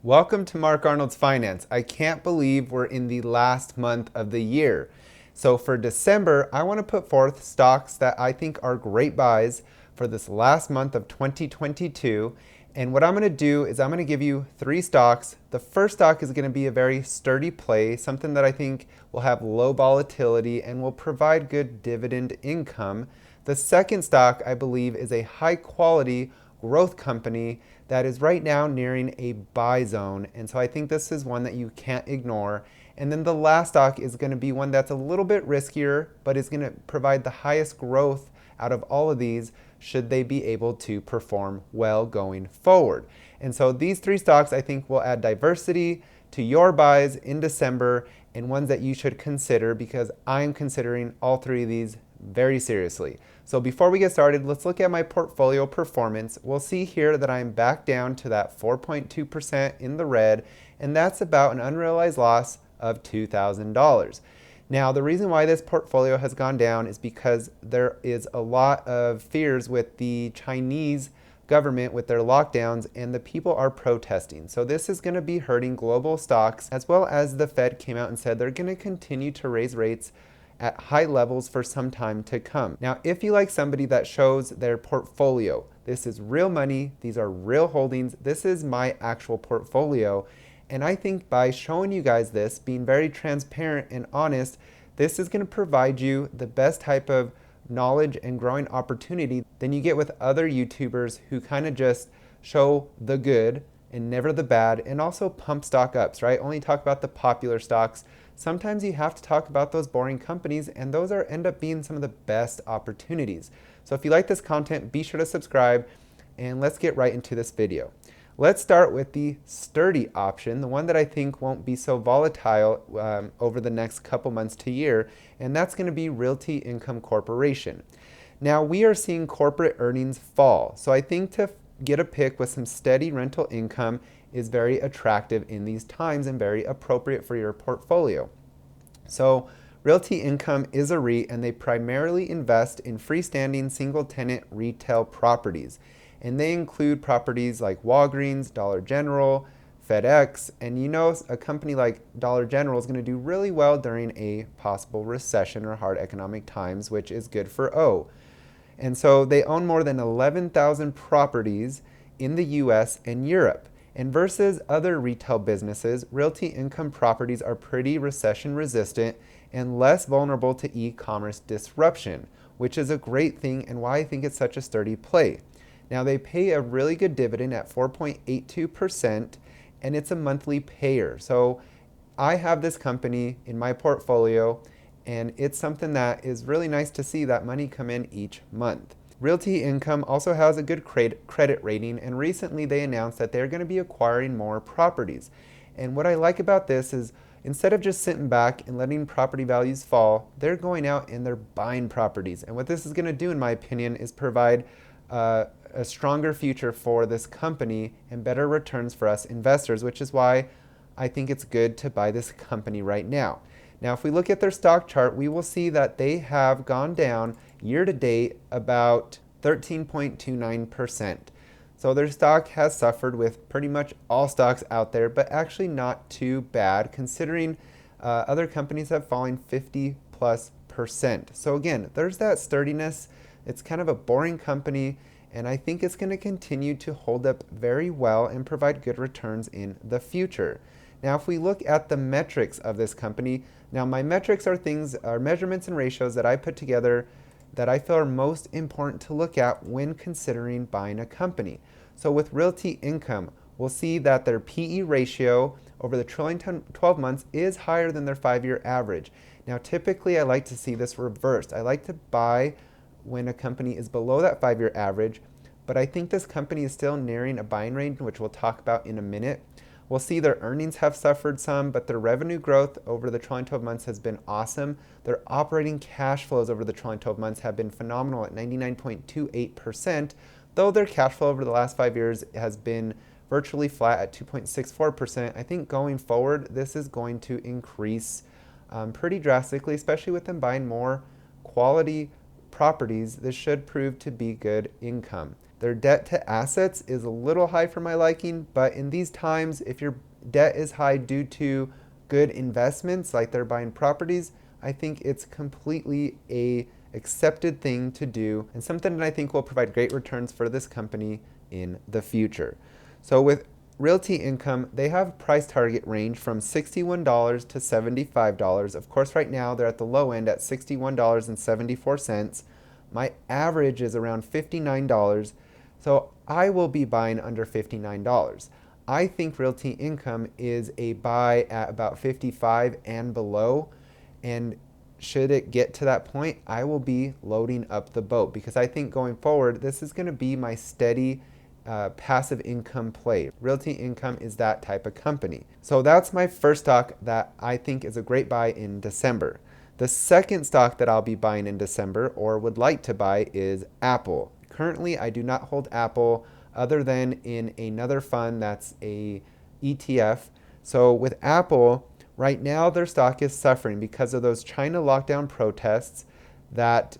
Welcome to Mark Arnold's Finance. I can't believe we're in the last month of the year. So for December, I want to put forth stocks that I think are great buys for this last month of 2022. And what I'm going to do is I'm going to give you 3 stocks. The first stock is going to be a very sturdy play, something that I think will have low volatility and will provide good dividend income. The second stock, I believe, is a high quality growth company that is right now nearing a buy zone. And so I think this is one that you can't ignore. And then the last stock is going to be one that's a little bit riskier, but is going to provide the highest growth out of all of these should they be able to perform well going forward. And so these 3 stocks I think will add diversity to your buys in December and ones that you should consider because I'm considering all 3 of these very seriously. So before we get started, let's look at my portfolio performance. We'll see here that I'm back down to that 4.2% in the red, and that's about an unrealized loss of $2,000. Now, the reason why this portfolio has gone down is because there is a lot of fears with the Chinese government with their lockdowns, and the people are protesting. So this is going to be hurting global stocks, as well as the Fed came out and said they're going to continue to raise rates at high levels for some time to come. Now, if you like somebody that shows their portfolio, this is real money, these are real holdings, this is my actual portfolio. And I think by showing you guys this, being very transparent and honest, this is going to provide you the best type of knowledge and growing opportunity than you get with other YouTubers who kind of just show the good and never the bad, and also pump stock ups, right? Only talk about the popular stocks. Sometimes you have to talk about those boring companies, and those end up being some of the best opportunities. So if you like this content, be sure to subscribe, and let's get right into this video. Let's start with the sturdy option, the one that I think won't be so volatile over the next couple months to year, and that's going to be Realty Income Corporation. Now, we are seeing corporate earnings fall, so I think to get a pick with some steady rental income is very attractive in these times and very appropriate for your portfolio. So Realty Income is a REIT, and they primarily invest in freestanding single-tenant retail properties. And they include properties like Walgreens, Dollar General, FedEx, and you know a company like Dollar General is going to do really well during a possible recession or hard economic times, which is good for O. And so they own more than 11,000 properties in the US and Europe. And versus other retail businesses, Realty Income properties are pretty recession resistant and less vulnerable to e-commerce disruption, which is a great thing and why I think it's such a sturdy play. Now, they pay a really good dividend at 4.82%, and it's a monthly payer. So I have this company in my portfolio, and it's something that is really nice to see that money come in each month. Realty Income also has a good credit rating, and recently they announced that they're going to be acquiring more properties. And what I like about this is instead of just sitting back and letting property values fall, they're going out and they're buying properties. And what this is going to do, in my opinion, is provide a stronger future for this company and better returns for us investors, which is why I think it's good to buy this company right now. Now, if we look at their stock chart, we will see that they have gone down year to date about 13.29%. So their stock has suffered with pretty much all stocks out there, but actually not too bad considering other companies have fallen 50+%. So again, there's that sturdiness. It's kind of a boring company, and I think it's going to continue to hold up very well and provide good returns in the future. Now, if we look at the metrics of this company, now my metrics are measurements and ratios that I put together that I feel are most important to look at when considering buying a company. So with Realty Income, we'll see that their PE ratio over the trailing 12 months is higher than their 5-year average. Now, typically I like to see this reversed. I like to buy when a company is below that 5-year average, but I think this company is still nearing a buying range, which we'll talk about in a minute. We'll see their earnings have suffered some, but their revenue growth over the trailing 12 months has been awesome. Their operating cash flows over the trailing 12 months have been phenomenal at 99.28%, though their cash flow over the last 5 years has been virtually flat at 2.64%. I think going forward, this is going to increase pretty drastically, especially with them buying more quality properties, this should prove to be good income. Their debt to assets is a little high for my liking, but in these times, if your debt is high due to good investments, like they're buying properties, I think it's completely a accepted thing to do and something that I think will provide great returns for this company in the future. So with Realty Income, they have price target range from $61 to $75. Of course, right now they're at the low end at $61.74. My average is around $59. So I will be buying under $59. I think Realty Income is a buy at about 55 and below. And should it get to that point, I will be loading up the boat because I think going forward, this is going to be my steady passive income play. Realty Income is that type of company. So that's my first stock that I think is a great buy in December. The second stock that I'll be buying in December or would like to buy is Apple. Currently, I do not hold Apple other than in another fund that's a ETF. So with Apple, right now their stock is suffering because of those China lockdown protests that,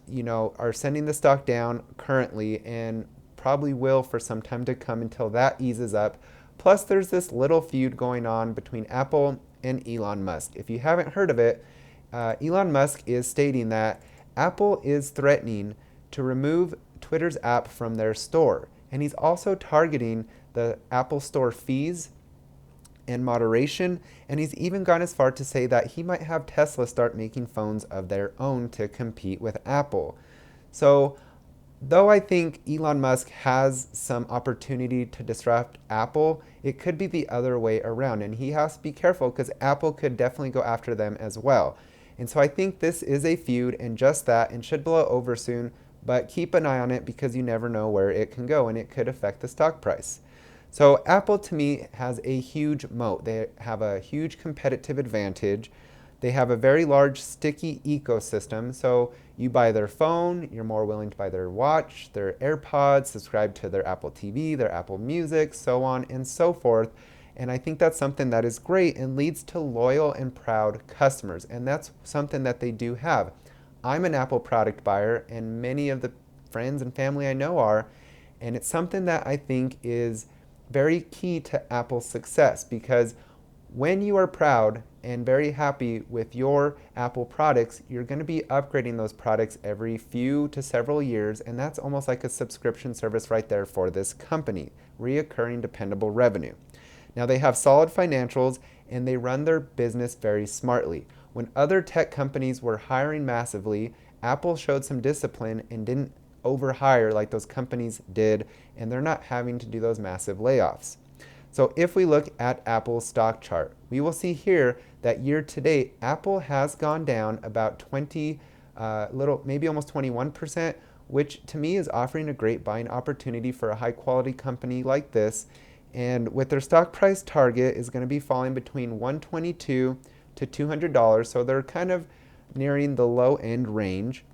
are sending the stock down currently and probably will for some time to come until that eases up. Plus there's this little feud going on between Apple and Elon Musk. If you haven't heard of it, Elon Musk is stating that Apple is threatening to remove Twitter's app from their store. And he's also targeting the Apple Store fees and moderation, and he's even gone as far to say that he might have Tesla start making phones of their own to compete with Apple. So, though I think Elon Musk has some opportunity to disrupt Apple, it could be the other way around, and he has to be careful because Apple could definitely go after them as well. And so I think this is a feud and just that, and should blow over soon, but keep an eye on it because you never know where it can go and it could affect the stock price. So Apple to me has a huge moat. They have a huge competitive advantage. They have a very large sticky ecosystem. So you buy their phone, you're more willing to buy their watch, their AirPods, subscribe to their Apple TV, their Apple Music, so on and so forth. And I think that's something that is great and leads to loyal and proud customers. And that's something that they do have. I'm an Apple product buyer, and many of the friends and family I know are, and it's something that I think is very key to Apple's success because when you are proud and very happy with your Apple products, you're going to be upgrading those products every few to several years, and that's almost like a subscription service right there for this company, reoccurring dependable revenue. Now they have solid financials and they run their business very smartly. When other tech companies were hiring massively, Apple showed some discipline and didn't overhire like those companies did, and they're not having to do those massive layoffs. So if we look at Apple's stock chart, we will see here that year to date, Apple has gone down about maybe almost 21%, which to me is offering a great buying opportunity for a high quality company like this. And with their stock price target is going to be falling between $122 to $200, so they're kind of nearing the low end range.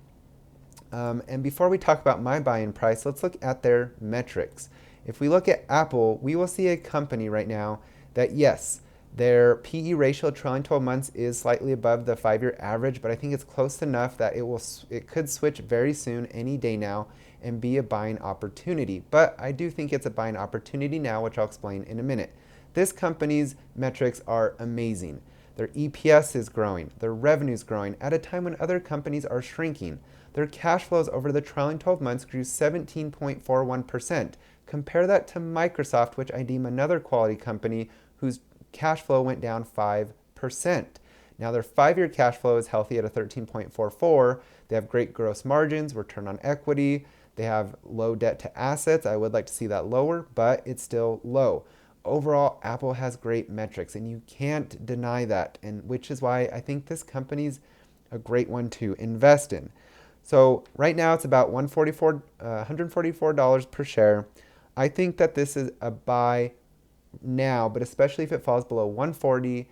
And before we talk about my buy-in price, let's look at their metrics. If we look at Apple, we will see a company right now that, yes, their PE ratio trailing 12 months is slightly above the 5-year average, but I think it's close enough that it could switch very soon, any day now, and be a buying opportunity. But I do think it's a buying opportunity now, which I'll explain in a minute. This company's metrics are amazing. Their EPS is growing, their revenue is growing at a time when other companies are shrinking. Their cash flows over the trailing 12 months grew 17.41%. Compare that to Microsoft, which I deem another quality company whose cash flow went down 5%. Now their 5-year cash flow is healthy at a 13.44. They have great gross margins, return on equity. They have low debt to assets. I would like to see that lower, but it's still low. Overall, Apple has great metrics, and you can't deny that, and which is why I think this company's a great one to invest in. So right now it's about $144 per share. I think that this is a buy now, but especially if it falls below 140,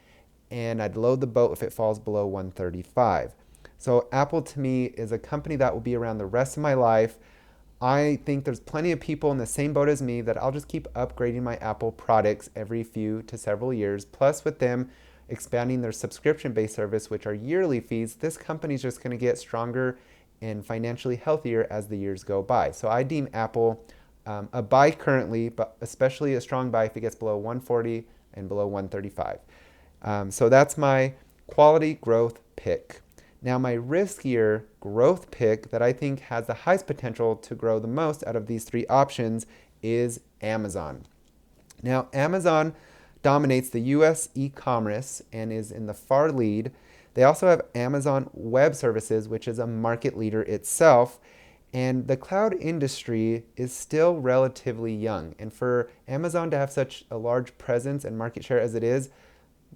and I'd load the boat if it falls below 135. So Apple to me is a company that will be around the rest of my life. I think there's plenty of people in the same boat as me that I'll just keep upgrading my Apple products every few to several years. Plus with them expanding their subscription-based service, which are yearly fees, this company's just going to get stronger and financially healthier as the years go by. So I deem Apple a buy currently, but especially a strong buy if it gets below 140 and below 135. So that's my quality growth pick. Now, my riskier growth pick that I think has the highest potential to grow the most out of these three options is Amazon. Now, Amazon dominates the US e-commerce and is in the far lead. They also have Amazon Web Services, which is a market leader itself. And the cloud industry is still relatively young. And for Amazon to have such a large presence and market share as it is,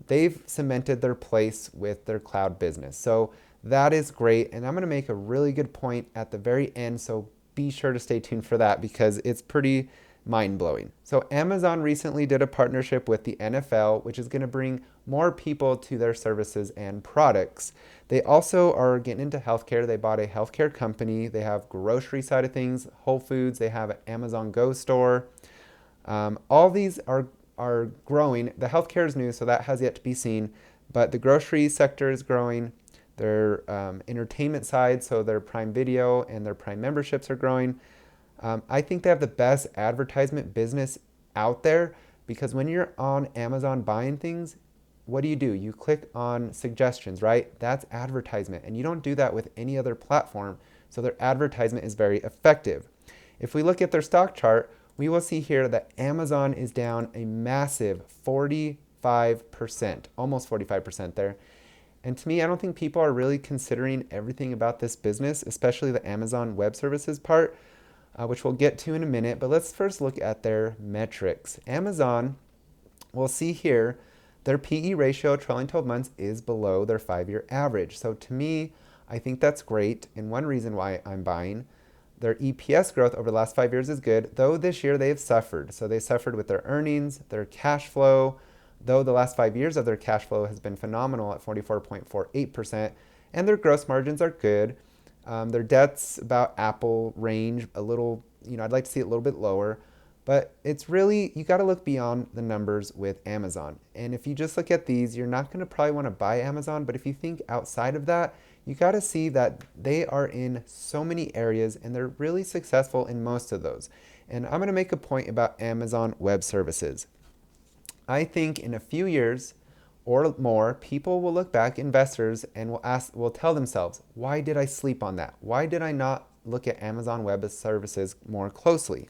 they've cemented their place with their cloud business. So that is great. And I'm going to make a really good point at the very end. So be sure to stay tuned for that because it's pretty mind-blowing. So Amazon recently did a partnership with the NFL, which is going to bring more people to their services and products. They also are getting into healthcare. They bought a healthcare company. They have grocery side of things, Whole Foods. They have an Amazon Go store. All these are growing. The healthcare is new, so that has yet to be seen. But the grocery sector is growing. Their entertainment side, so their Prime Video and their Prime memberships are growing. I think they have the best advertisement business out there because when you're on Amazon buying things, what do? You click on suggestions, right? That's advertisement. And you don't do that with any other platform. So their advertisement is very effective. If we look at their stock chart, we will see here that Amazon is down a massive 45%, almost 45% there. And to me, I don't think people are really considering everything about this business, especially the Amazon Web Services part, which we'll get to in a minute. But let's first look at their metrics. Amazon, we'll see here, their PE ratio, trailing 12 months, is below their 5-year average. So to me, I think that's great. And one reason why I'm buying. Their EPS growth over the last 5 years is good, though this year they have suffered. So they suffered with their earnings, their cash flow, though the last 5 years of their cash flow has been phenomenal at 44.48%, and their gross margins are good. Their debt's about Apple range, a little, I'd like to see it a little bit lower, but it's really, you got to look beyond the numbers with Amazon. And if you just look at these, you're not going to probably want to buy Amazon, but if you think outside of that, you got to see that they are in so many areas and they're really successful in most of those. And I'm going to make a point about Amazon Web Services. I think in a few years or more, people will look back, investors, and will tell themselves, why did I sleep on that? Why did I not look at Amazon Web Services more closely?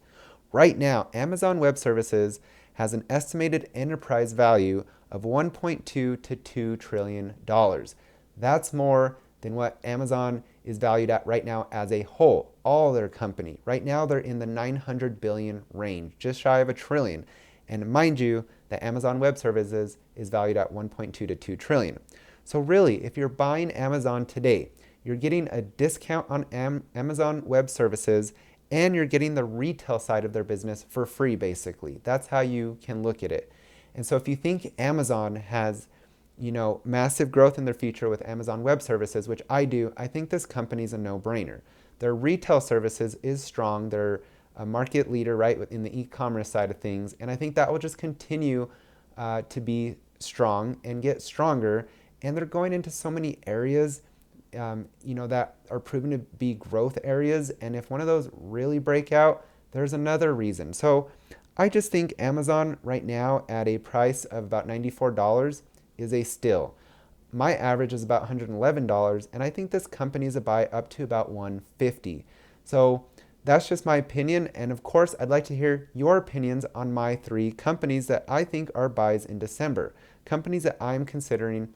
Right now, Amazon Web Services has an estimated enterprise value of $1.2 to $2 trillion. That's more than what Amazon is valued at right now as a whole, all their company. Right now, they're in the 900 billion range, just shy of $1 trillion. And mind you, the Amazon Web Services is valued at 1.2 to 2 trillion. So really, if you're buying Amazon today, you're getting a discount on Amazon Web Services and you're getting the retail side of their business for free, basically. That's how you can look at it. And so if you think Amazon has, massive growth in their future with Amazon Web Services, which I do, I think this company's a no-brainer. Their retail services is strong. They're a market leader, right, in the e-commerce side of things. And I think that will just continue to be strong and get stronger. And they're going into so many areas, that are proven to be growth areas. And if one of those really break out, there's another reason. So I just think Amazon right now at a price of about $94 is a steal. My average is about $111, and I think this company is a buy up to about $150. So that's just my opinion, and of course, I'd like to hear your opinions on my 3 companies that I think are buys in December. Companies that I'm considering,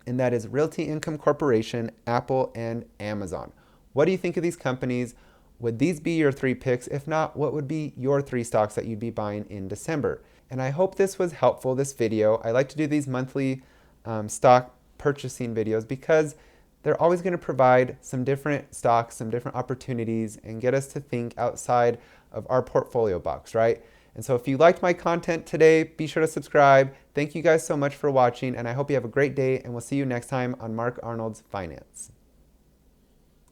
and that is Realty Income Corporation, Apple, and Amazon. What do you think of these companies? Would these be your 3 picks? If not, what would be your 3 stocks that you'd be buying in December? And I hope this was helpful, this video. I like to do these monthly stock purchasing videos because they're always going to provide some different stocks, some different opportunities, and get us to think outside of our portfolio box, right? And so if you liked my content today, be sure to subscribe. Thank you guys so much for watching, and I hope you have a great day, and we'll see you next time on Mark Arnold's Finance.